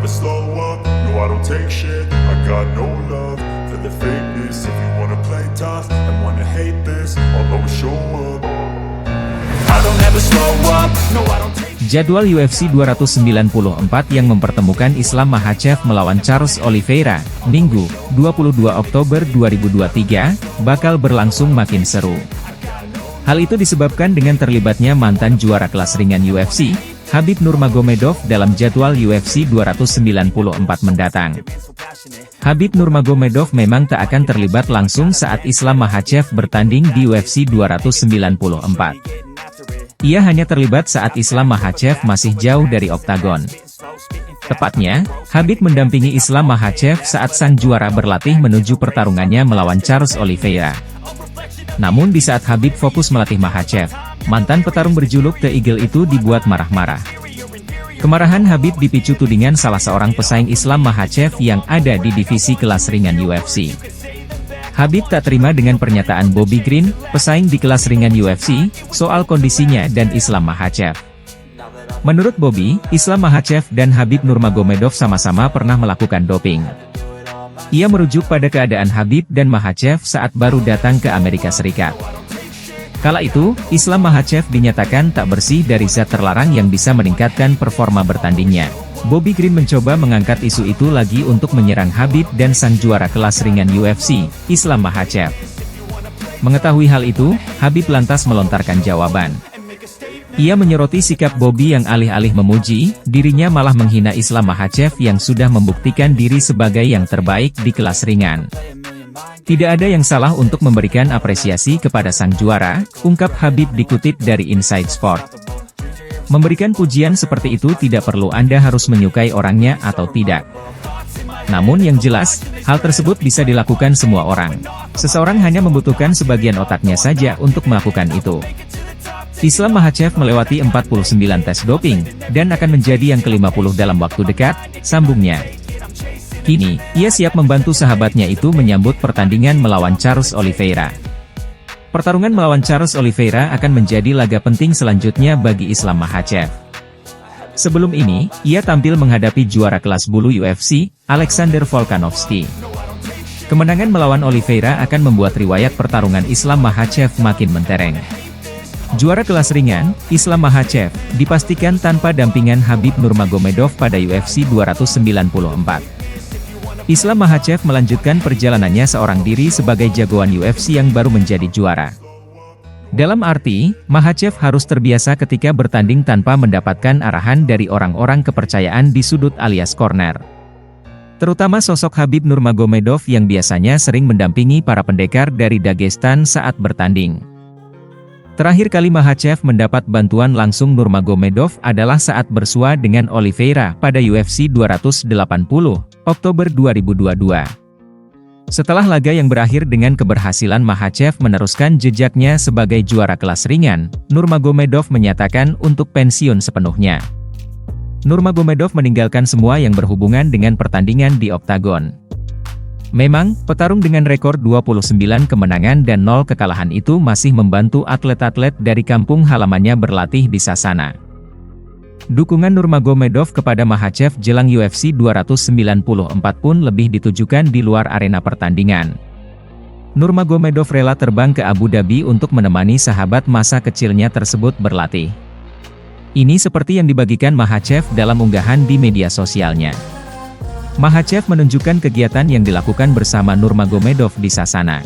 slow up, no I don't take shit. I got no love for the fakeness. If you wanna play tough and wanna hate this, I'll always show up. I don't ever slow up, no I don't take. Jadwal UFC 294 yang mempertemukan Islam Makhachev melawan Charles Oliveira, Minggu, 22 Oktober 2023, bakal berlangsung makin seru. Hal itu disebabkan dengan terlibatnya mantan juara kelas ringan UFC, Khabib Nurmagomedov dalam jadwal UFC 294 mendatang. Khabib Nurmagomedov memang tak akan terlibat langsung saat Islam Makhachev bertanding di UFC 294. Ia hanya terlibat saat Islam Makhachev masih jauh dari oktagon. Tepatnya, Khabib mendampingi Islam Makhachev saat sang juara berlatih menuju pertarungannya melawan Charles Oliveira. Namun di saat Khabib fokus melatih Makhachev, mantan petarung berjuluk The Eagle itu dibuat marah-marah. Kemarahan Khabib dipicu tudingan salah seorang pesaing Islam Makhachev yang ada di divisi kelas ringan UFC. Khabib tak terima dengan pernyataan Bobby Green, pesaing di kelas ringan UFC, soal kondisinya dan Islam Makhachev. Menurut Bobby, Islam Makhachev dan Khabib Nurmagomedov sama-sama pernah melakukan doping. Ia merujuk pada keadaan Khabib dan Makhachev saat baru datang ke Amerika Serikat. Kala itu, Islam Makhachev dinyatakan tak bersih dari zat terlarang yang bisa meningkatkan performa bertandingnya. Bobby Green mencoba mengangkat isu itu lagi untuk menyerang Khabib dan sang juara kelas ringan UFC, Islam Makhachev. Mengetahui hal itu, Khabib lantas melontarkan jawaban. Ia menyoroti sikap Bobby yang alih-alih memuji, dirinya malah menghina Islam Makhachev yang sudah membuktikan diri sebagai yang terbaik di kelas ringan. Tidak ada yang salah untuk memberikan apresiasi kepada sang juara, ungkap Khabib dikutip dari Inside Sport. Memberikan pujian seperti itu tidak perlu Anda harus menyukai orangnya atau tidak. Namun yang jelas, hal tersebut bisa dilakukan semua orang. Seseorang hanya membutuhkan sebagian otaknya saja untuk melakukan itu. Islam Makhachev melewati 49 tes doping, dan akan menjadi yang ke-50 dalam waktu dekat, sambungnya. Kini, ia siap membantu sahabatnya itu menyambut pertandingan melawan Charles Oliveira. Pertarungan melawan Charles Oliveira akan menjadi laga penting selanjutnya bagi Islam Makhachev. Sebelum ini, ia tampil menghadapi juara kelas bulu UFC, Alexander Volkanovski. Kemenangan melawan Oliveira akan membuat riwayat pertarungan Islam Makhachev makin mentereng. Juara kelas ringan, Islam Makhachev, dipastikan tanpa dampingan Khabib Nurmagomedov pada UFC 294. Islam Makhachev melanjutkan perjalanannya seorang diri sebagai jagoan UFC yang baru menjadi juara. Dalam arti, Makhachev harus terbiasa ketika bertanding tanpa mendapatkan arahan dari orang-orang kepercayaan di sudut alias corner. Terutama sosok Khabib Nurmagomedov yang biasanya sering mendampingi para pendekar dari Dagestan saat bertanding. Terakhir kali Makhachev mendapat bantuan langsung Nurmagomedov adalah saat bersua dengan Oliveira pada UFC 280, Oktober 2022. Setelah laga yang berakhir dengan keberhasilan Makhachev meneruskan jejaknya sebagai juara kelas ringan, Nurmagomedov menyatakan untuk pensiun sepenuhnya. Nurmagomedov meninggalkan semua yang berhubungan dengan pertandingan di oktagon. Memang, petarung dengan rekor 29 kemenangan dan 0 kekalahan itu masih membantu atlet-atlet dari kampung halamannya berlatih di Sasana. Dukungan Nurmagomedov kepada Makhachev jelang UFC 294 pun lebih ditujukan di luar arena pertandingan. Nurmagomedov rela terbang ke Abu Dhabi untuk menemani sahabat masa kecilnya tersebut berlatih. Ini seperti yang dibagikan Makhachev dalam unggahan di media sosialnya. Makhachev menunjukkan kegiatan yang dilakukan bersama Nurmagomedov di Sasana.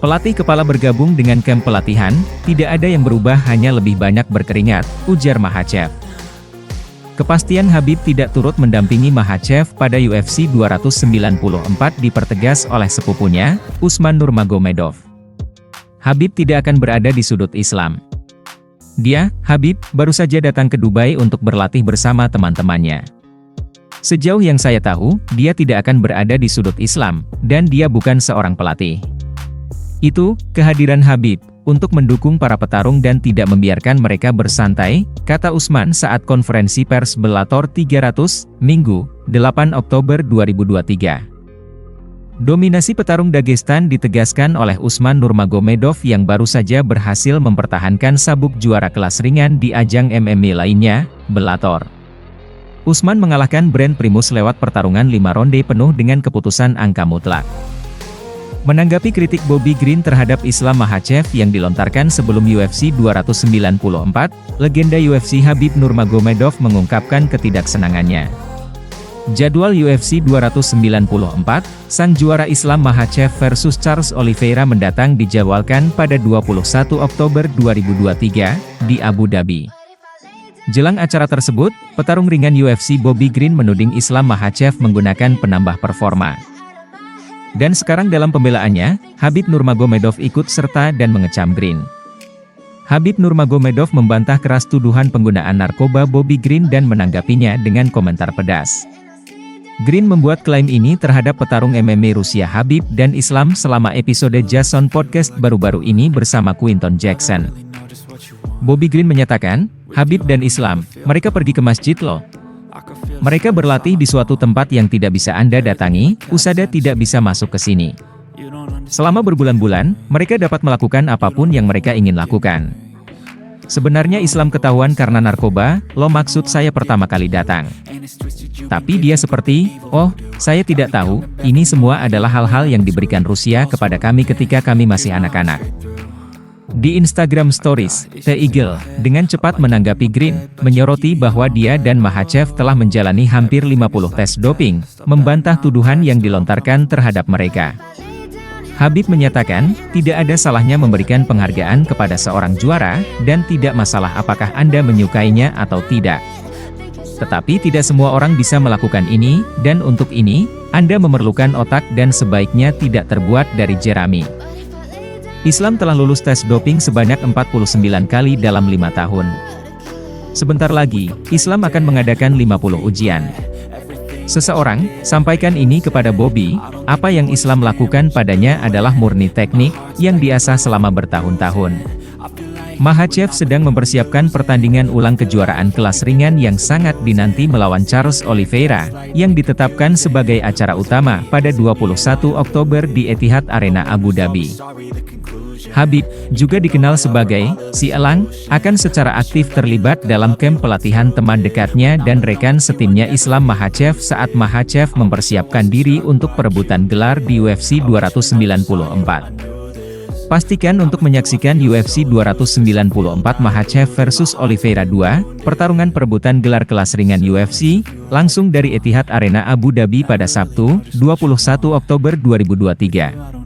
Pelatih kepala bergabung dengan kamp pelatihan, tidak ada yang berubah hanya lebih banyak berkeringat, ujar Makhachev. Kepastian Khabib tidak turut mendampingi Makhachev pada UFC 294 dipertegas oleh sepupunya, Usman Nurmagomedov. Khabib tidak akan berada di sudut Islam. Dia, Khabib, baru saja datang ke Dubai untuk berlatih bersama teman-temannya. Sejauh yang saya tahu, dia tidak akan berada di sudut Islam, dan dia bukan seorang pelatih. Itu, kehadiran Khabib, untuk mendukung para petarung dan tidak membiarkan mereka bersantai, kata Usman saat konferensi pers Bellator 300, Minggu, 8 Oktober 2023. Dominasi petarung Dagestan ditegaskan oleh Usman Nurmagomedov yang baru saja berhasil mempertahankan sabuk juara kelas ringan di ajang MMA lainnya, Bellator. Usman mengalahkan Brent Primus lewat pertarungan 5 ronde penuh dengan keputusan angka mutlak. Menanggapi kritik Bobby Green terhadap Islam Makhachev yang dilontarkan sebelum UFC 294, legenda UFC Khabib Nurmagomedov mengungkapkan ketidaksenangannya. Jadwal UFC 294, sang juara Islam Makhachev versus Charles Oliveira mendatang dijadwalkan pada 21 Oktober 2023, di Abu Dhabi. Jelang acara tersebut, petarung ringan UFC Bobby Green menuding Islam Makhachev menggunakan penambah performa. Dan sekarang dalam pembelaannya, Khabib Nurmagomedov ikut serta dan mengecam Green. Khabib Nurmagomedov membantah keras tuduhan penggunaan narkoba Bobby Green dan menanggapinya dengan komentar pedas. Green membuat klaim ini terhadap petarung MMA Rusia Khabib dan Islam selama episode Jason Podcast baru-baru ini bersama Quinton Jackson. Bobby Green menyatakan, Khabib dan Islam, mereka pergi ke masjid loh. Mereka berlatih di suatu tempat yang tidak bisa Anda datangi, USADA tidak bisa masuk ke sini. Selama berbulan-bulan, mereka dapat melakukan apapun yang mereka ingin lakukan. Sebenarnya Islam ketahuan karena narkoba, lo maksud saya pertama kali datang. Tapi dia seperti, oh, saya tidak tahu, ini semua adalah hal-hal yang diberikan Rusia kepada kami ketika kami masih anak-anak. Di Instagram Stories, The Eagle, dengan cepat menanggapi Green, menyoroti bahwa dia dan Makhachev telah menjalani hampir 50 tes doping, membantah tuduhan yang dilontarkan terhadap mereka. Khabib menyatakan, tidak ada salahnya memberikan penghargaan kepada seorang juara, dan tidak masalah apakah Anda menyukainya atau tidak. Tetapi tidak semua orang bisa melakukan ini, dan untuk ini, Anda memerlukan otak dan sebaiknya tidak terbuat dari jerami. Islam telah lulus tes doping sebanyak 49 kali dalam 5 tahun. Sebentar lagi, Islam akan mengadakan 50 ujian. Seseorang, sampaikan ini kepada Bobby, apa yang Islam lakukan padanya adalah murni teknik, yang diasah selama bertahun-tahun. Makhachev sedang mempersiapkan pertandingan ulang kejuaraan kelas ringan yang sangat dinanti melawan Charles Oliveira, yang ditetapkan sebagai acara utama pada 21 Oktober di Etihad Arena Abu Dhabi. Khabib, juga dikenal sebagai si Elang, akan secara aktif terlibat dalam kamp pelatihan teman dekatnya dan rekan setimnya Islam Makhachev saat Makhachev mempersiapkan diri untuk perebutan gelar di UFC 294. Pastikan untuk menyaksikan UFC 294 Makhachev versus Oliveira 2, pertarungan perebutan gelar kelas ringan UFC, langsung dari Etihad Arena Abu Dhabi pada Sabtu, 21 Oktober 2023.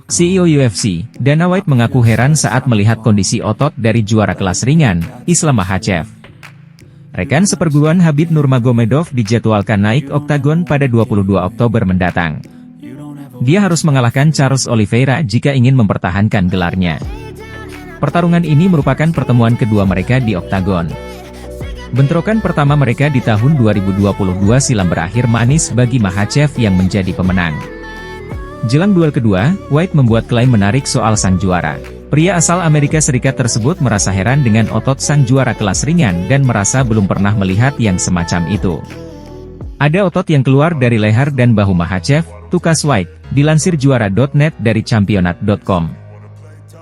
CEO UFC, Dana White mengaku heran saat melihat kondisi otot dari juara kelas ringan, Islam Makhachev. Rekan seperguruan Khabib Nurmagomedov dijadwalkan naik oktagon pada 22 Oktober mendatang. Dia harus mengalahkan Charles Oliveira jika ingin mempertahankan gelarnya. Pertarungan ini merupakan pertemuan kedua mereka di oktagon. Bentrokan pertama mereka di tahun 2022 silam berakhir manis bagi Makhachev yang menjadi pemenang. Jelang duel kedua, White membuat klaim menarik soal sang juara. Pria asal Amerika Serikat tersebut merasa heran dengan otot sang juara kelas ringan dan merasa belum pernah melihat yang semacam itu. Ada otot yang keluar dari leher dan bahu Makhachev, tukas White, dilansir juara.net dari championat.com.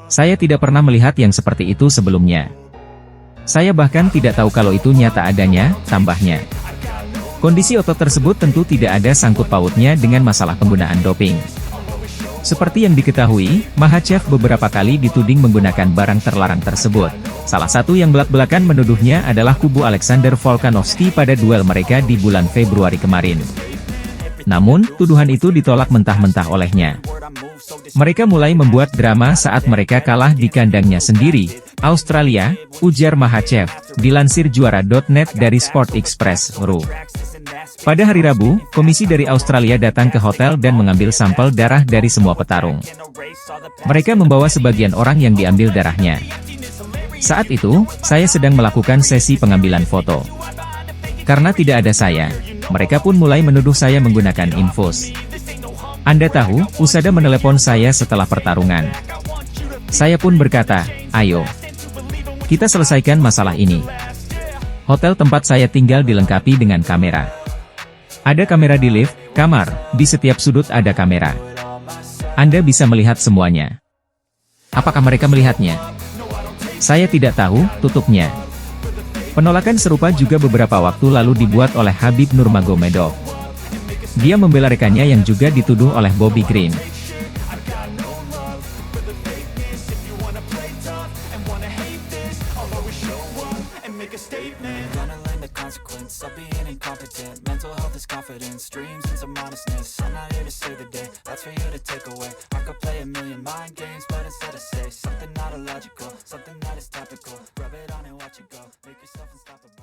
Saya tidak pernah melihat yang seperti itu sebelumnya. Saya bahkan tidak tahu kalau itu nyata adanya, tambahnya. Kondisi otot tersebut tentu tidak ada sangkut pautnya dengan masalah penggunaan doping. Seperti yang diketahui, Makhachev beberapa kali dituding menggunakan barang terlarang tersebut. Salah satu yang belak-belakan menuduhnya adalah kubu Alexander Volkanovski pada duel mereka di bulan Februari kemarin. Namun, tuduhan itu ditolak mentah-mentah olehnya. Mereka mulai membuat drama saat mereka kalah di kandangnya sendiri, Australia, ujar Makhachev, dilansir juara.net dari Sport Express.ru. Pada hari Rabu, komisi dari Australia datang ke hotel dan mengambil sampel darah dari semua petarung. Mereka membawa sebagian orang yang diambil darahnya. Saat itu, saya sedang melakukan sesi pengambilan foto. Karena tidak ada saya, mereka pun mulai menuduh saya menggunakan infus. Anda tahu, USADA menelepon saya setelah pertarungan. Saya pun berkata, ayo, kita selesaikan masalah ini. Hotel tempat saya tinggal dilengkapi dengan kamera. Ada kamera di lift, kamar, di setiap sudut ada kamera. Anda bisa melihat semuanya. Apakah mereka melihatnya? Saya tidak tahu, tutupnya. Penolakan serupa juga beberapa waktu lalu dibuat oleh Khabib Nurmagomedov. Dia membela rekannya yang juga dituduh oleh Bobby Green. Gonna learn the consequence of being incompetent. Mental health is confidence, dreams and some honestness. I'm not here to save the day, that's for you to take away. I could play a million mind games, but instead I say something not illogical, something that is topical. Rub it on and watch it go, make yourself unstoppable.